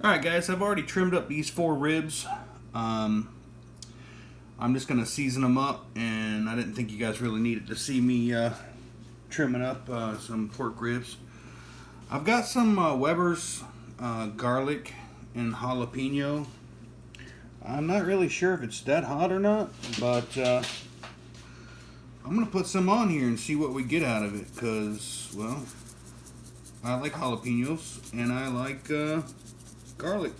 Alright guys, I've already trimmed up these 4 ribs. I'm just going to season them up, and I didn't think you guys really needed to see me trimming up some pork ribs. I've got some Weber's garlic and jalapeno. I'm not really sure if it's that hot or not, but I'm going to put some on here and see what we get out of it, because, well, I like jalapenos and I like garlic.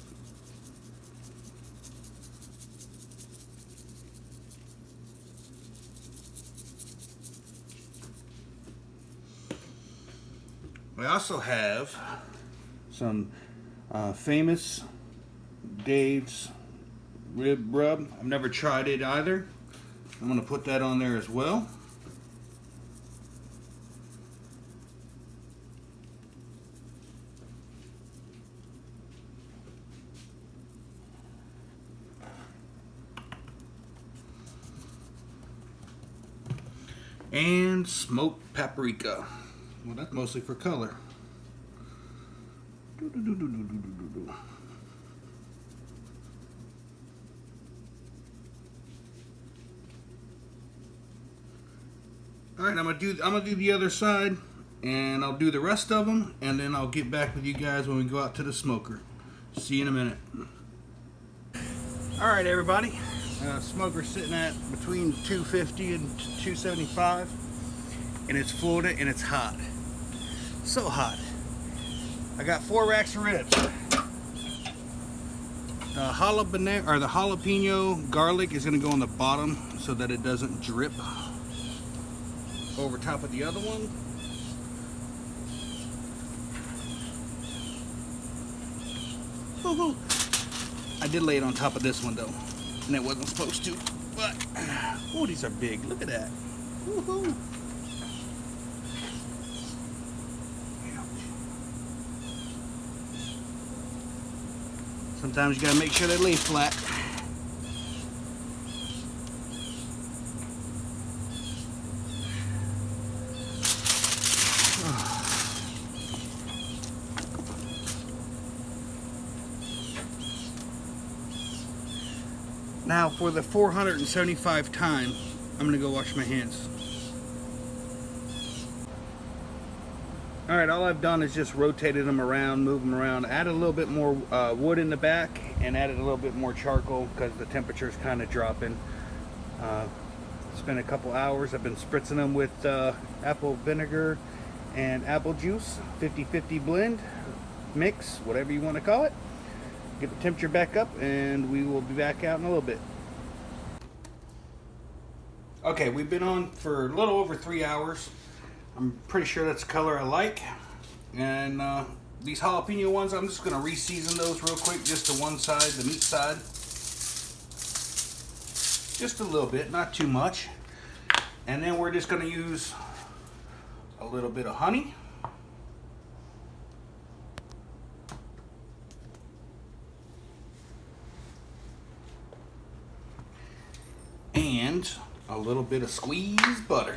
We also have some famous Gaige's rib rub. I've never tried it either. I'm going to put that on there as well. And smoked paprika. Well, that's mostly for color. All right, I'm gonna do the other side, and I'll do the rest of them, and then I'll get back with you guys when we go out to the smoker. See you in a minute. All right, everybody. Smoker's sitting at between 250 and 275, and it's Florida and it's hot. So hot. I got 4 racks of ribs. The jalapeno garlic is going to go on the bottom so that it doesn't drip over top of the other one. I did lay it on top of this one though, and it wasn't supposed to, but oh, these are big. Look at that. Woohoo. Sometimes you gotta make sure they lay flat. Now for the 475th time, I'm gonna go wash my hands. Alright, all I've done is just rotated them around, moved them around, added a little bit more wood in the back, and added a little bit more charcoal because the temperature is kind of dropping. It's been a couple hours. I've been spritzing them with apple vinegar and apple juice, 50-50 blend, mix, whatever you want to call it. Get the temperature back up, and we will be back out in a little bit. Okay, we've been on for a little over 3 hours. I'm pretty sure that's the color I like. And these jalapeno ones, I'm just going to re-season those real quick, just to one side, the meat side. Just a little bit, not too much. And then we're just going to use a little bit of honey. And a little bit of squeezed butter.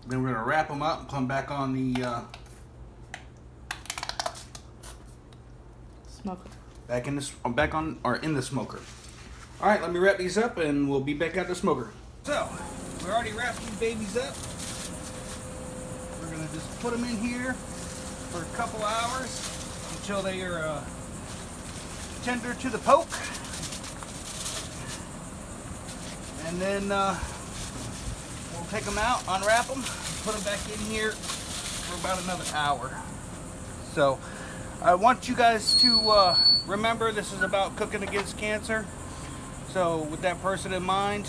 Then we're going to wrap them up and come back on the smoker. In the smoker. All right, let me wrap these up and we'll be back at the smoker. So, we already wrapped these babies up. We're going to just put them in here for a couple hours until they are tender to the poke. And then we'll take them out, unwrap them, put them back in here for about another hour. So I want you guys to remember this is about cooking against cancer. So with that person in mind,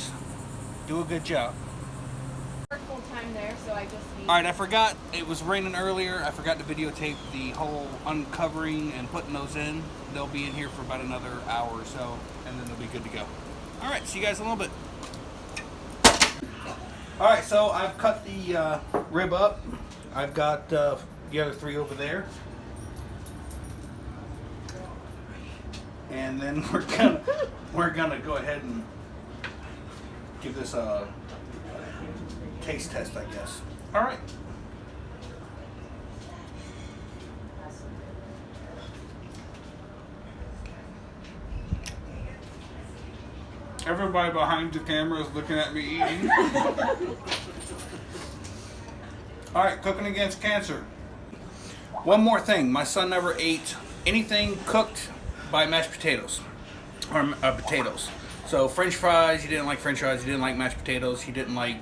do a good job. I work full time there, so I just need... Alright, I forgot, it was raining earlier. I forgot to videotape the whole uncovering and putting those in. They'll be in here for about another hour or so, and then they'll be good to go. Alright, see you guys in a little bit. Alright, so I've cut the rib up. I've got the other 3 over there. And then we're gonna go ahead and give this a taste test, I guess. Alright. Everybody behind the camera is looking at me eating. All right, cooking against cancer. One more thing, my son never ate anything cooked by mashed potatoes or potatoes. So French fries, he didn't like French fries. He didn't like mashed potatoes. He didn't like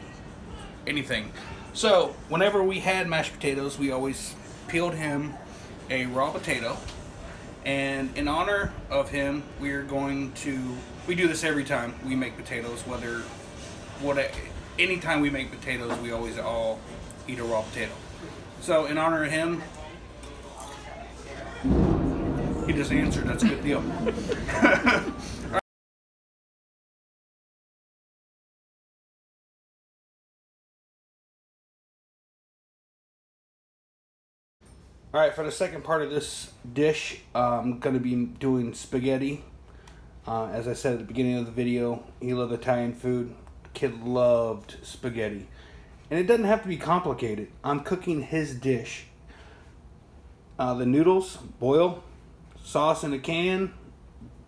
anything. So whenever we had mashed potatoes, we always peeled him a raw potato. And in honor of him, we do this every time we make potatoes. Anytime we make potatoes, we always all eat a raw potato. So in honor of him, he just answered. That's a good deal. All right, for the second part of this dish, I'm going to be doing spaghetti. As I said at the beginning of the video, he loved Italian food. Kid loved spaghetti. And it doesn't have to be complicated. I'm cooking his dish. The noodles, boil, sauce in a can,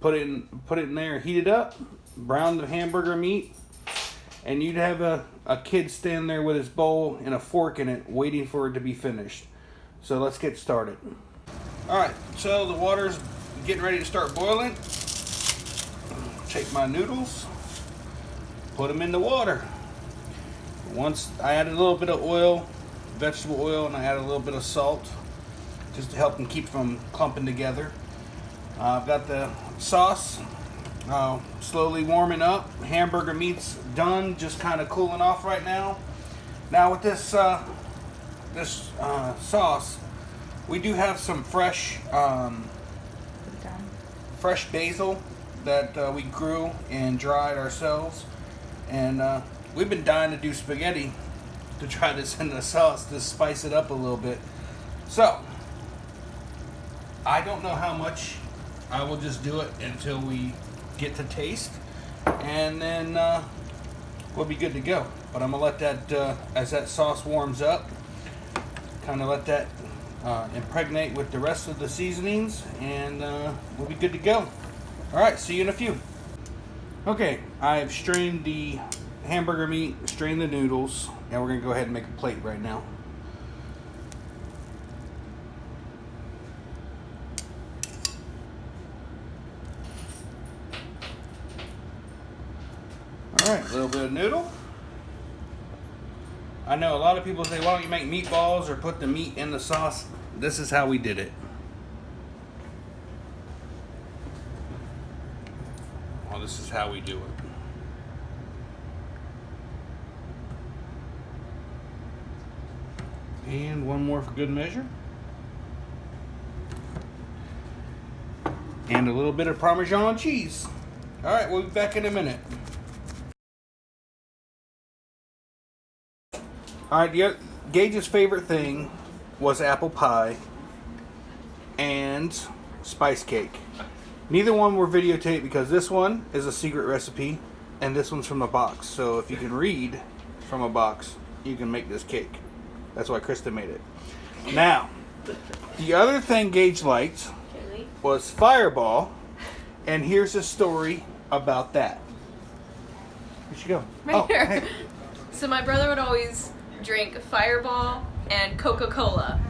put it in there, heat it up, brown the hamburger meat, and you'd have a kid stand there with his bowl and a fork in it waiting for it to be finished. So let's get started. Alright, so the water's getting ready to start boiling. Take my noodles, put them in the water. Once I added a little bit of oil, vegetable oil, and I added a little bit of salt just to help them keep from clumping together. I've got the sauce slowly warming up. Hamburger meat's done, just kind of cooling off right now. Now with this sauce, we do have some fresh basil that we grew and dried ourselves, and we've been dying to do spaghetti to try this in the sauce to spice it up a little bit. So I don't know how much. I will just do it until we get to taste, and then we'll be good to go. But I'm gonna let that as that sauce warms up, kind of let that impregnate with the rest of the seasonings, and we'll be good to go. All right, see you in a few. Okay, I've strained the hamburger meat, strained the noodles, and we're gonna go ahead and make a plate right now. All right, a little bit of noodle. I know a lot of people say, why don't you make meatballs or put the meat in the sauce? This is how we did it. Well, this is how we do it. And one more for good measure. And a little bit of Parmesan cheese. All right, we'll be back in a minute. All right, Gaige's favorite thing was apple pie and spice cake. Neither one were videotaped because this one is a secret recipe and this one's from a box. So if you can read from a box, you can make this cake. That's why Krista made it. Now, the other thing Gaige liked was Fireball, and here's a story about that. Where'd she go? Right here. Hey. So my brother would always drink Fireball and Coca-Cola.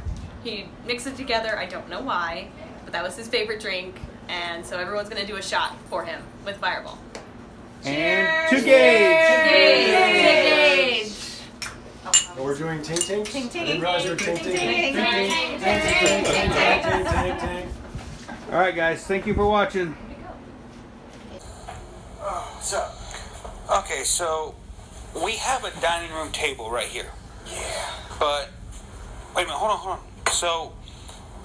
He'd mix it together, I don't know why, but that was his favorite drink, and so everyone's gonna do a shot for him with Fireball. And Cheers! to Gaige! Gaige! Oh, we're doing ting ting? Ting ting. I didn't realize you were ting ting. Ting ting. Ting. All right, guys, thank you for watching. What's up? Okay, so we have a dining room table right here. Yeah. But, wait a minute, hold on. So,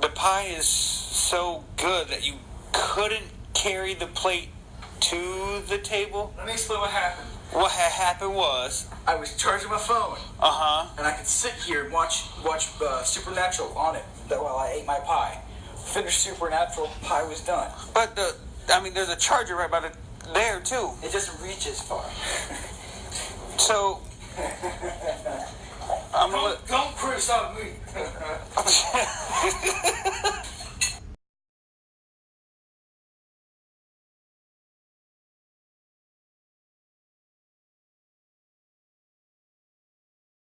the pie is so good that you couldn't carry the plate to the table? Let me explain what happened. What had happened was... I was charging my phone, Uh-huh. and I could sit here and watch Supernatural on it while I ate my pie. Finished Supernatural, pie was done. But there's a charger right by there, too. It doesn't reach as far. So... I'm gonna Don't criticize me.